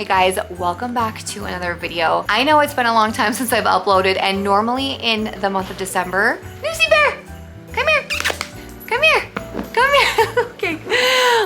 Hey guys, welcome back to another video. I know it's been a long time since I've uploaded, and normally in the month of December, Lucy Bear, come here, come here, come here. Okay.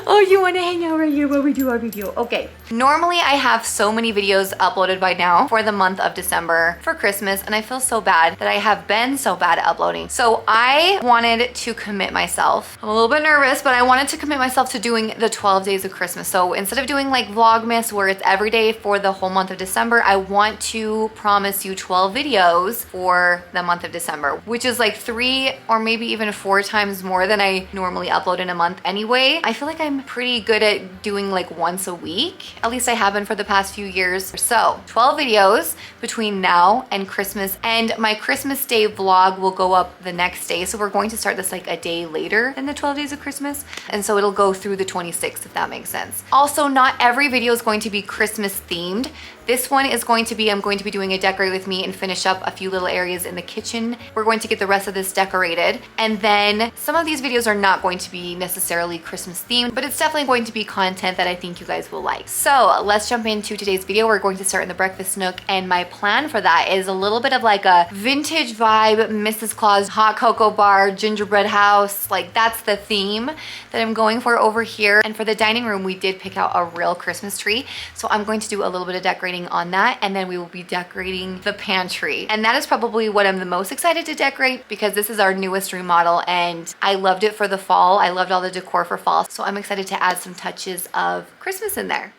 Oh, you want to hang out right here while we do our video? Okay. Normally I have so many videos uploaded by now for the month of December for Christmas, and I feel so bad that I have been so bad at uploading. So I wanted to commit myself. I'm a little bit nervous, but I wanted to commit myself to doing the 12 days of Christmas. So instead of doing like Vlogmas where it's every day for the whole month of December, I want to promise you 12 videos for the month of December, which is like 3 or maybe even 4 times more than I normally upload in a month anyway. I feel like I'm pretty good at doing like once a week. At least I have been for the past few years. So 12 videos between now and Christmas, and my Christmas Day vlog will go up the next day. So we're going to start this like a day later than the 12 days of Christmas. And so it'll go through the 26th, if that makes sense. Also, not every video is going to be Christmas themed. This one is going to be, I'm going to be doing a decorate with me and finish up a few little areas in the kitchen. We're going to get the rest of this decorated. And then some of these videos are not going to be necessarily Christmas themed, but it's definitely going to be content that I think you guys will like. So let's jump into today's video. We're going to start in the breakfast nook, and my plan for that is a little bit of like a vintage vibe, Mrs. Claus hot cocoa bar, gingerbread house. Like that's the theme that I'm going for over here. And for the dining room, we did pick out a real Christmas tree. So I'm going to do a little bit of decorating on that, and then we will be decorating the pantry. And that is probably what I'm the most excited to decorate, because this is our newest remodel and I loved it for the fall. I loved all the decor for fall. So I'm excited to add some touches of Christmas in there.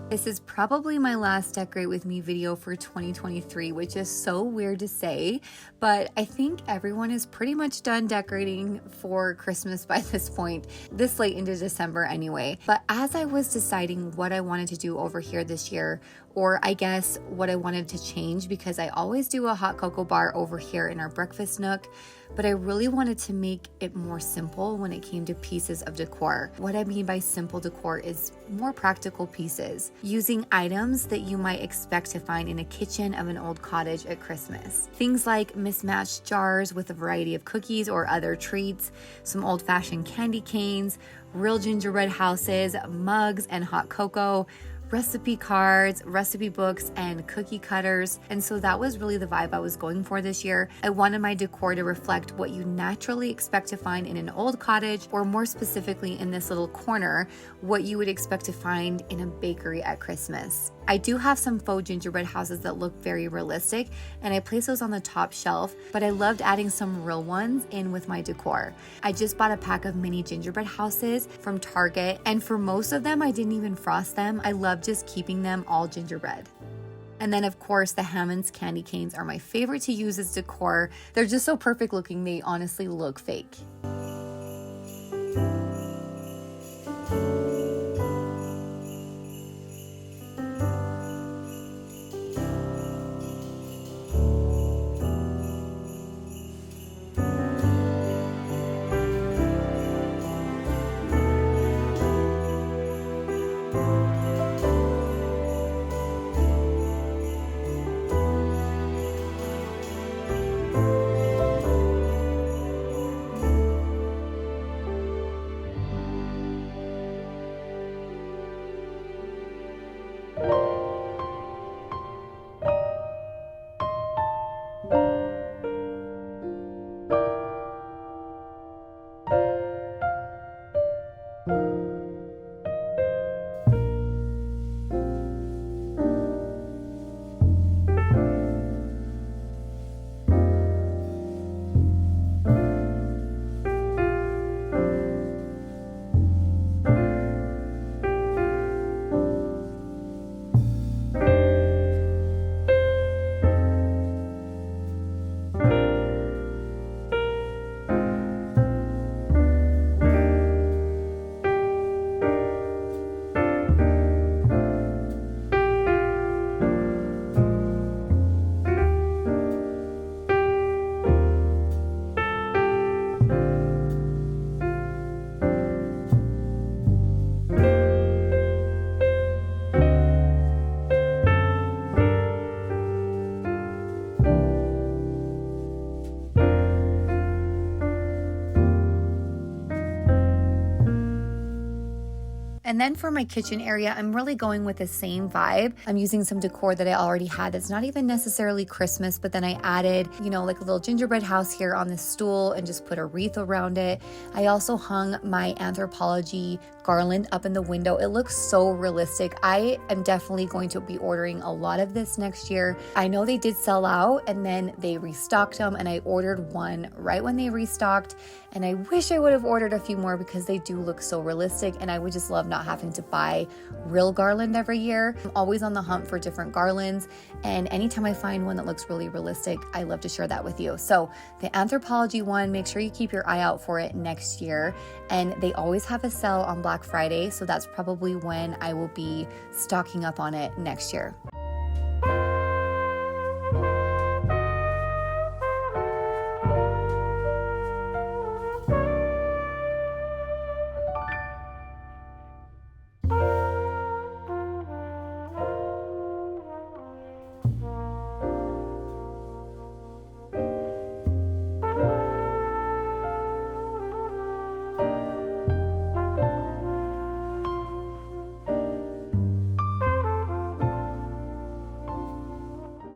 This is probably my last decorate with me video for 2023, which is so weird to say, but I think everyone is pretty much done decorating for Christmas by this point, this late into December anyway. But as I was deciding what I wanted to do over here this year, or I guess what I wanted to change, because I always do a hot cocoa bar over here in our breakfast nook, but I really wanted to make it more simple when it came to pieces of decor. What I mean by simple decor is more practical pieces, using items that you might expect to find in a kitchen of an old cottage at Christmas. Things like mismatched jars with a variety of cookies or other treats, some old-fashioned candy canes, real gingerbread houses, mugs and hot cocoa, recipe cards, recipe books, and cookie cutters. And so that was really the vibe I was going for this year. I wanted my decor to reflect what you naturally expect to find in an old cottage, or more specifically in this little corner, what you would expect to find in a bakery at Christmas. I do have some faux gingerbread houses that look very realistic, and I place those on the top shelf, but I loved adding some real ones in with my decor. I just bought a pack of mini gingerbread houses from Target, and for most of them, I didn't even frost them. I love just keeping them all gingerbread. And then of course, the Hammonds candy canes are my favorite to use as decor. They're just so perfect looking, they honestly look fake. And then for my kitchen area, I'm really going with the same vibe. I'm using some decor that I already had that's not even necessarily Christmas, but then I added, you know, like a little gingerbread house here on this stool and just put a wreath around it. I also hung my Anthropology garland up in the window. It looks so realistic. I am definitely going to be ordering a lot of this next year. I know they did sell out and then they restocked them, and I ordered one right when they restocked, and I wish I would have ordered a few more because they do look so realistic, and I would just love not having to buy real garland every year. I'm always on the hunt for different garlands, and anytime I find one that looks really realistic, I love to share that with you. So the Anthropology one, make sure you keep your eye out for it next year, and they always have a sale on Black Friday, so that's probably when I will be stocking up on it next year.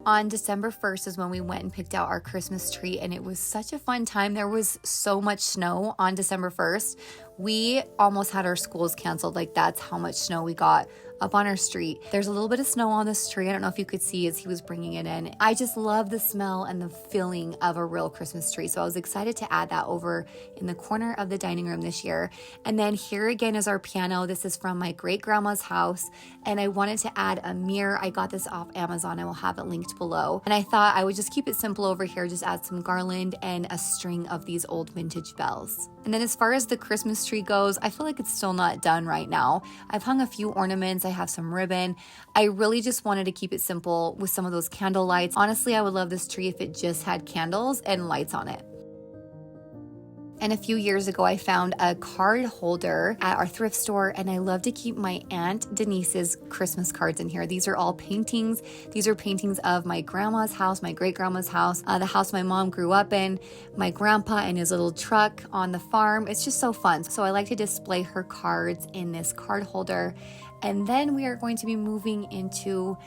On December 1st is when we went and picked out our Christmas tree, and it was such a fun time. There was so much snow on December 1st. We almost had our schools canceled. Like, that's how much snow we got up on our street. There's a little bit of snow on this tree. I don't know if you could see as he was bringing it in. I just love the smell and the feeling of a real Christmas tree. So I was excited to add that over in the corner of the dining room this year. And then here again is our piano. This is from my great grandma's house. And I wanted to add a mirror. I got this off Amazon. I will have it linked below. And I thought I would just keep it simple over here. Just add some garland and a string of these old vintage bells. And then as far as the Christmas tree goes, I feel like it's still not done right now. I've hung a few ornaments. I have some ribbon. I really just wanted to keep it simple with some of those candle lights. Honestly, I would love this tree if it just had candles and lights on it. And a few years ago, I found a card holder at our thrift store, and I love to keep my Aunt Denise's Christmas cards in here. These are all paintings. These are paintings of my grandma's house, my great-grandma's house, the house my mom grew up in, my grandpa and his little truck on the farm. It's just so fun. So I like to display her cards in this card holder. And then we are going to be moving into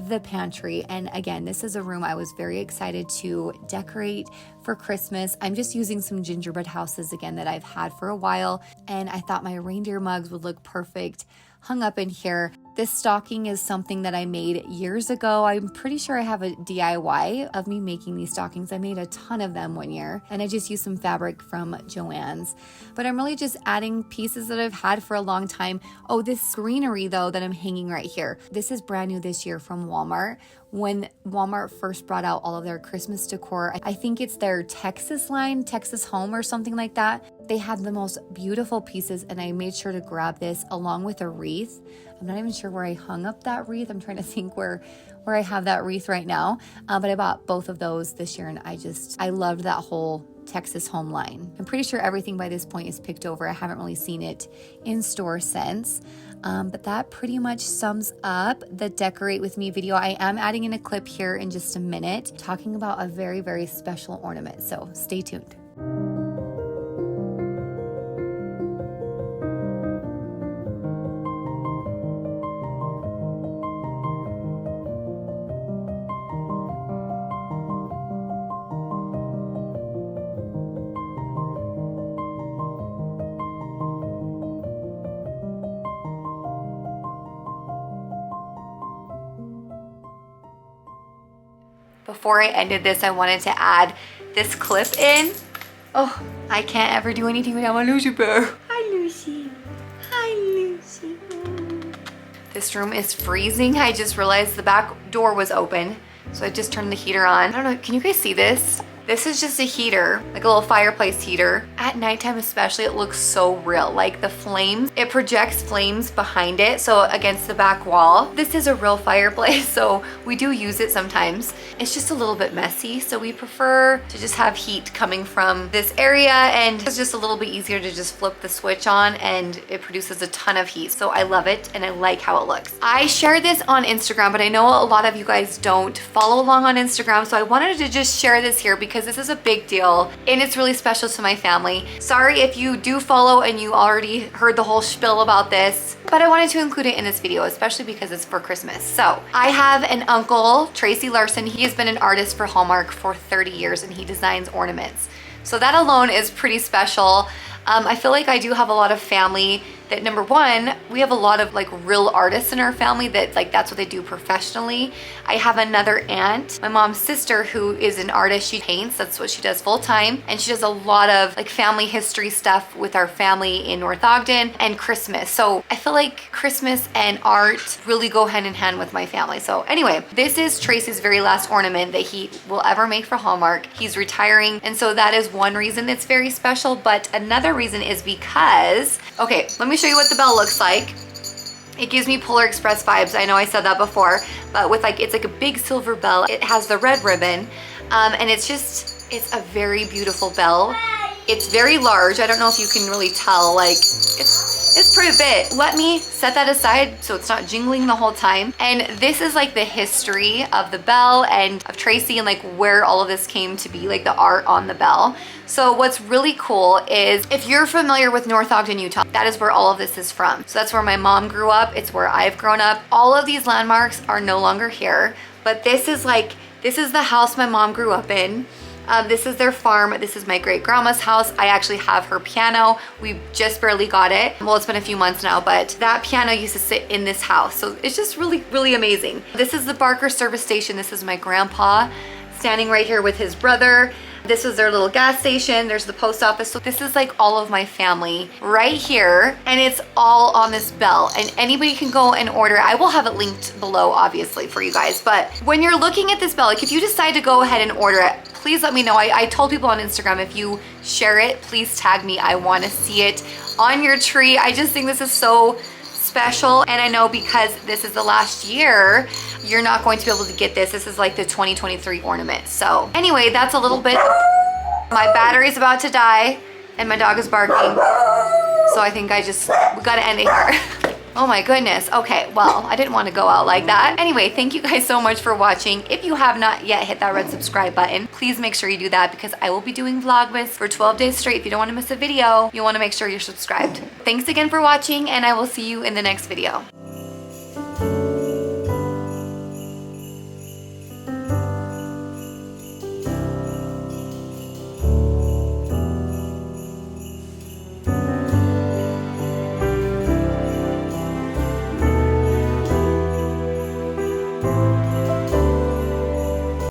the pantry. And again, this is a room I was very excited to decorate for Christmas. I'm just using some gingerbread houses again that I've had for a while, and I thought my reindeer mugs would look perfect hung up in here. This stocking is something that I made years ago. I'm pretty sure I have a DIY of me making these stockings. I made a ton of them one year, and I just used some fabric from Joann's. But I'm really just adding pieces that I've had for a long time. Oh, this greenery though that I'm hanging right here. This is brand new this year from Walmart. When Walmart first brought out all of their Christmas decor, I think it's their Texas line, Texas Home or something like that. They had the most beautiful pieces, and I made sure to grab this along with a wreath. I'm not even sure where I hung up that wreath. I'm trying to think where I have that wreath right now. But I bought both of those this year, and I loved that whole Texas Home line. I'm pretty sure everything by this point is picked over. I haven't really seen it in store since. But that pretty much sums up the Decorate With Me video. I am adding in a clip here in just a minute talking about a very, very special ornament. So stay tuned. Before I ended this, I wanted to add this clip in. Oh, I can't ever do anything without my Lucy bear. Hi, Lucy. Hi, Lucy. This room is freezing. I just realized the back door was open, so I just turned the heater on. I don't know, can you guys see this? This is just a heater, like a little fireplace heater. At nighttime especially, it looks so real. Like the flames, it projects flames behind it, so against the back wall. This is a real fireplace, so we do use it sometimes. It's just a little bit messy, so we prefer to just have heat coming from this area, and it's just a little bit easier to just flip the switch on and it produces a ton of heat. So I love it and I like how it looks. I shared this on Instagram, but I know a lot of you guys don't follow along on Instagram, so I wanted to just share this here because this is a big deal and it's really special to my family. Sorry if you do follow and you already heard the whole spiel about this. but I wanted to include it in this video, especially because it's for Christmas. So I have an uncle, Tracy Larson. He has been an artist for Hallmark for 30 years and he designs ornaments. So that alone is pretty special. I feel like I do have a lot of family that, number one, we have a lot of like real artists in our family that like that's what they do professionally. I have another aunt, my mom's sister, who is an artist. She paints, that's what she does full time. And she does a lot of like family history stuff with our family in North Ogden and Christmas. So I feel like Christmas and art really go hand in hand with my family. So anyway, this is Tracy's very last ornament that he will ever make for Hallmark. He's retiring. And so that is one reason it's very special. But another reason is because, okay, let me show you what the bell looks like. It gives me Polar Express vibes. I know I said that before, but with like, it's like a big silver bell. It has the red ribbon, and it's a very beautiful bell. It's very large. I don't know if you can really tell, like it's pretty big. Let me set that aside so it's not jingling the whole time. And this is like the history of the bell and of Tracy and like where all of this came to be, like the art on the bell. So what's really cool is if you're familiar with North Ogden, Utah, that is where all of this is from. So that's where my mom grew up. It's where I've grown up. All of these landmarks are no longer here, but this is the house my mom grew up in. This is their farm. This is my great grandma's house. I actually have her piano. We just barely got it. Well, it's been a few months now, but that piano used to sit in this house. So it's just really, really amazing. This is the Barker service station. This is my grandpa standing right here with his brother. This is their little gas station. There's the post office. So this is like all of my family right here. And it's all on this bell. And anybody can go and order. I will have it linked below, obviously, for you guys. But when you're looking at this bell, like if you decide to go ahead and order it, please let me know. I told people on Instagram, if you share it, please tag me. I want to see it on your tree. I just think this is so special. And I know because this is the last year, you're not going to be able to get this. This is like the 2023 ornament. So anyway, that's a little bit. My battery's about to die and my dog is barking. So I think we gotta end it here. Oh my goodness. Okay, well, I didn't want to go out like that. Anyway, thank you guys so much for watching. If you have not yet hit that red subscribe button, please make sure you do that because I will be doing Vlogmas for 12 days straight. If you don't want to miss a video, you want to make sure you're subscribed. Thanks again for watching and I will see you in the next video.